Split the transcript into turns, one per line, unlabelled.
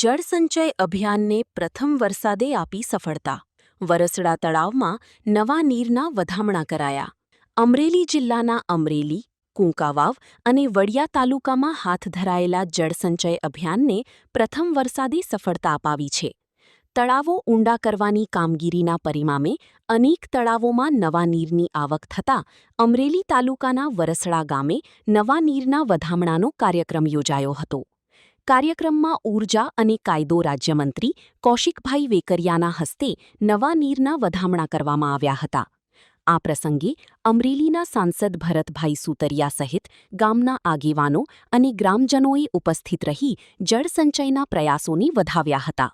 જળસંચય અભિયાનને પ્રથમ વરસાદે આપી સફળતા. વરસડા તળાવમાં નવા નીરના વધામણા કરાયા. અમરેલી જિલ્લાના અમરેલી, કુંકાવાવ અને વડિયા તાલુકામાં હાથ ધરાયેલા જળસંચય અભિયાનને પ્રથમ વરસાદે સફળતા અપાવી છે. તળાવો ઊંડા કરવાની કામગીરીના પરિણામે અનેક તળાવોમાં નવા નીરની આવક થતાં અમરેલી તાલુકાના વરસડા ગામે નવા નીરના વધામણાનો કાર્યક્રમ યોજાયો હતો. કાર્યક્રમમાં ઊર્જા અને કાયદો રાજ્યમંત્રી કૌશિકભાઈ વેકરિયાના હસ્તે નવા નીરના વધામણા કરવામાં આવ્યા હતા. આ પ્રસંગે અમરેલીના સાંસદ ભરતભાઈ સુતરિયા સહિત ગામના આગેવાનો અને ગ્રામજનોએ ઉપસ્થિત રહી જળસંચયના પ્રયાસોને વધાવ્યા હતા.